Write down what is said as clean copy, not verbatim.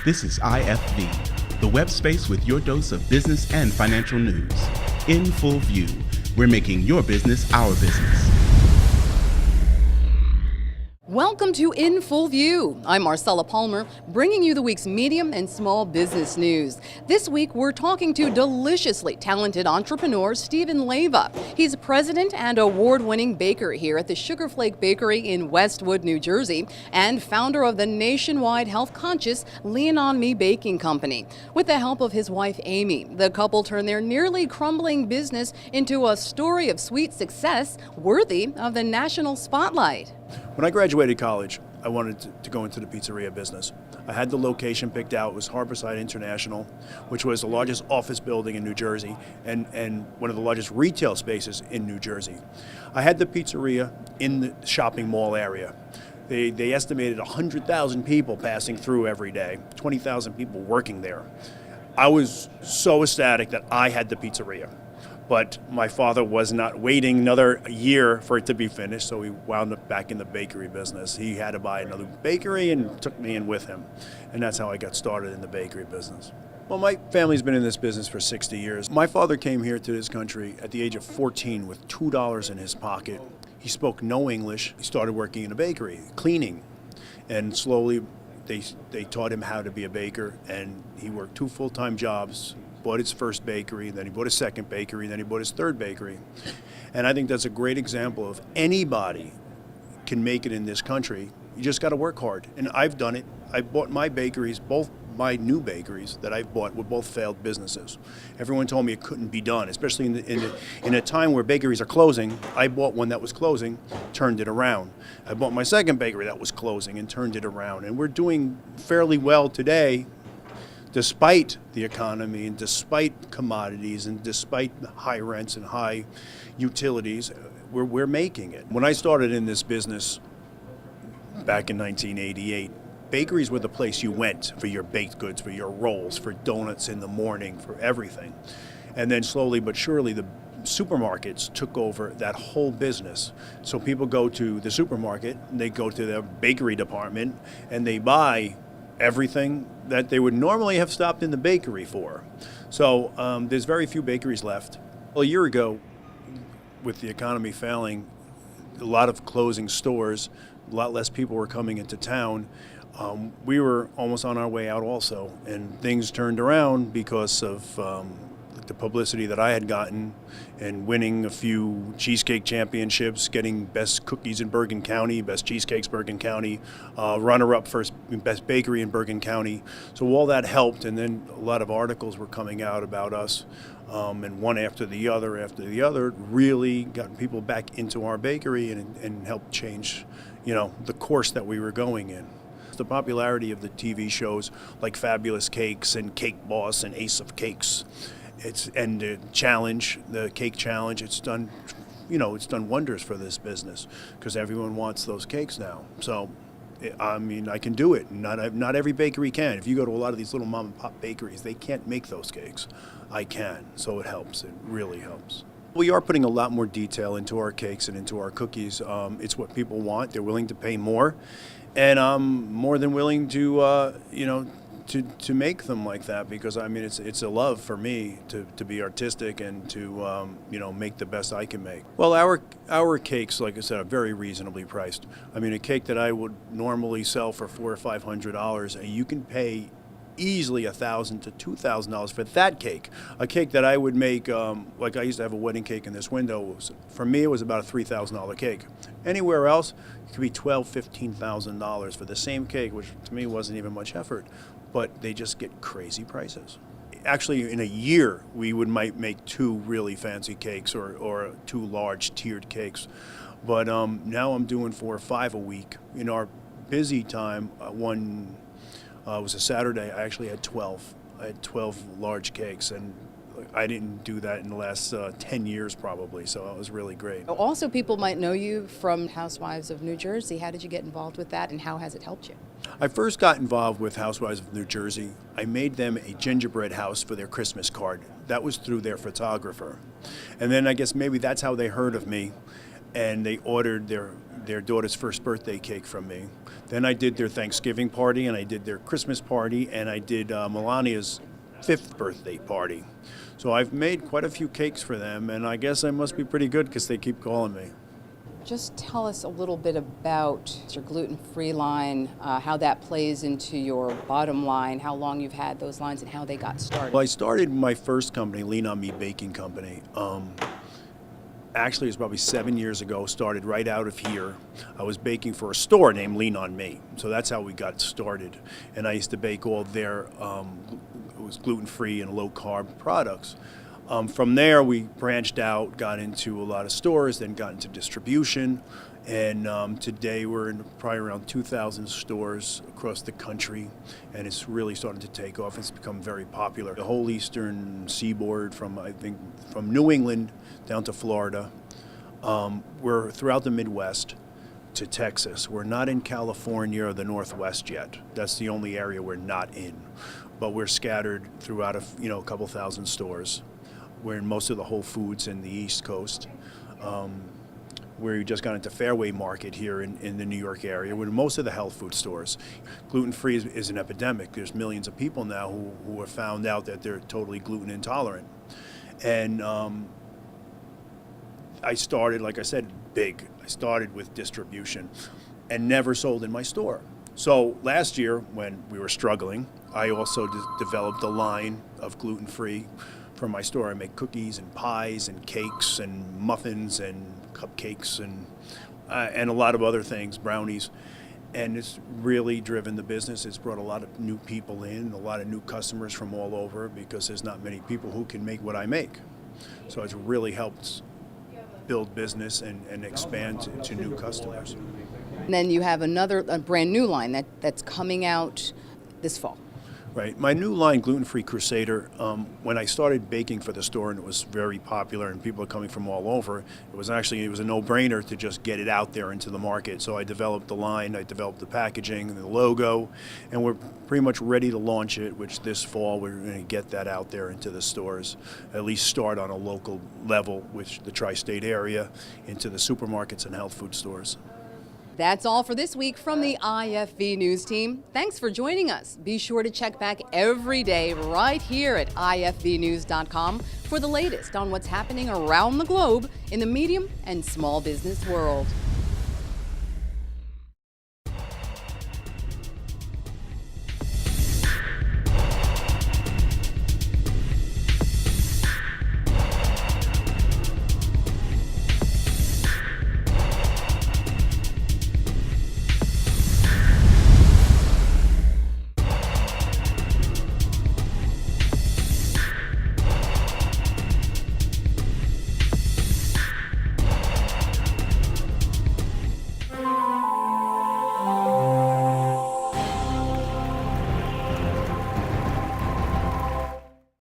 This is IFV, the web space with your dose of business and financial news. In full view, we're making your business our business. Welcome to In Full View. I'm Marcella Palmer, bringing you the week's medium and small business news. This week, we're talking to deliciously talented entrepreneur Steven Leyva. He's president and award-winning baker here at the Sugarflake Bakery in Westwood, New Jersey, and founder of the nationwide health-conscious Lean On Me Baking Company. With the help of his wife, Amy, the couple turned their nearly crumbling business into a story of sweet success worthy of the national spotlight. When I graduated college, I wanted to go into the pizzeria business. I had the location picked out. It was Harborside International, which was the largest office building in New Jersey and one of the largest retail spaces in New Jersey. I had the pizzeria in the shopping mall area. They estimated 100,000 people passing through every day, 20,000 people working there. I was so ecstatic that I had the pizzeria. But my father was not waiting another year for it to be finished, so he wound up back in the bakery business. He had to buy another bakery and took me in with him. And that's how I got started in the bakery business. Well, my family's been in this business for 60 years. My father came here to this country at the age of 14 with $2 in his pocket. He spoke no English. He started working in a bakery, cleaning. And slowly they taught him how to be a baker, and he worked 2 full-time jobs. Bought his first bakery, then he bought his second bakery, then he bought his third bakery. And I think that's a great example of anybody can make it in this country. You just got to work hard. And I've done it. I bought my bakeries, both my new bakeries that I've bought were both failed businesses. Everyone told me it couldn't be done, especially in a time where bakeries are closing. I bought one that was closing, turned it around. I bought my second bakery that was closing and turned it around. And we're doing fairly well today, despite the economy and despite commodities and despite high rents and high utilities, we're making it. When I started in this business back in 1988, bakeries were the place you went for your baked goods, for your rolls, for donuts in the morning, for everything. And then slowly but surely the supermarkets took over that whole business. So people go to the supermarket, and they go to their bakery department, and they buy everything that they would normally have stopped in the bakery for. So there's very few bakeries left. Well, a year ago, with the economy failing, a lot of closing stores, a lot less people were coming into town. We were almost on our way out also, and things turned around because of the publicity that I had gotten and winning a few cheesecake championships, getting best cookies in Bergen County, best cheesecakes Bergen County, runner-up for best bakery in Bergen County. So all that helped, and then a lot of articles were coming out about us, and one after the other really got people back into our bakery and helped change, the course that we were going in. The popularity of the TV shows like Fabulous Cakes and Cake Boss and Ace of Cakes, and the challenge, the cake challenge, it's done wonders for this business because everyone wants those cakes now. So, I can do it. Not every bakery can. If you go to a lot of these little mom and pop bakeries, they can't make those cakes. I can, so it helps. It really helps. We are putting a lot more detail into our cakes and into our cookies. It's what people want. They're willing to pay more, and I'm more than willing to, to make them like that because it's a love for me to be artistic and to make the best I can make. Well, our cakes, like I said, are very reasonably priced. A cake that I would normally sell for $400 or $500, you can pay easily $1,000 to $2,000 for that cake. A cake that I would make, like I used to have a wedding cake in this window, for me it was about a $3,000 cake. Anywhere else, it could be $12,000, $15,000 for the same cake, which to me wasn't even much effort, but they just get crazy prices. Actually, in a year, we might make 2 really fancy cakes or 2 large tiered cakes. But now I'm doing 4 or 5 a week. In our busy time, one was a Saturday, I actually had 12. I had 12 large cakes, and I didn't do that in the last 10 years probably, so it was really great. Also, people might know you from Housewives of New Jersey. How did you get involved with that, and how has it helped you? I first got involved with Housewives of New Jersey. I made them a gingerbread house for their Christmas card. That was through their photographer. And then I guess maybe that's how they heard of me, and they ordered their daughter's first birthday cake from me. Then I did their Thanksgiving party, and I did their Christmas party, and I did Melania's 5th birthday party. So I've made quite a few cakes for them, and I guess I must be pretty good because they keep calling me. Just tell us a little bit about your gluten-free line, how that plays into your bottom line, how long you've had those lines, and how they got started. Well, I started my first company, Lean On Me Baking Company. Actually, it was probably 7 years ago, started right out of here. I was baking for a store named Lean On Me, so that's how we got started. And I used to bake all their, it was gluten-free and low-carb products. From there, we branched out, got into a lot of stores, then got into distribution, and today we're in probably around 2,000 stores across the country, and it's really starting to take off. It's become very popular. The whole eastern seaboard, from New England down to Florida, we're throughout the Midwest to Texas. We're not in California or the Northwest yet. That's the only area we're not in, but we're scattered throughout a couple thousand stores. We're in most of the Whole Foods in the East Coast. We just got into Fairway Market here in the New York area. We're in most of the health food stores. Gluten-free is an epidemic. There's millions of people now who have found out that they're totally gluten intolerant. And I started, like I said, big. I started with distribution and never sold in my store. So last year, when we were struggling, I also developed a line of gluten-free for my store. I make cookies and pies and cakes and muffins and cupcakes and a lot of other things, brownies. And it's really driven the business. It's brought a lot of new people in, a lot of new customers from all over, because there's not many people who can make what I make. So it's really helped build business and expand to new customers. And then you have a brand new line that's coming out this fall. Right. My new line, Gluten-Free Crusader, when I started baking for the store and it was very popular and people are coming from all over, it was a no-brainer to just get it out there into the market. So I developed the line, I developed the packaging, the logo, and we're pretty much ready to launch it, which this fall we're going to get that out there into the stores, at least start on a local level, which the tri-state area, into the supermarkets and health food stores. That's all for this week from the IFV News team. Thanks for joining us. Be sure to check back every day right here at ifvnews.com for the latest on what's happening around the globe in the medium and small business world.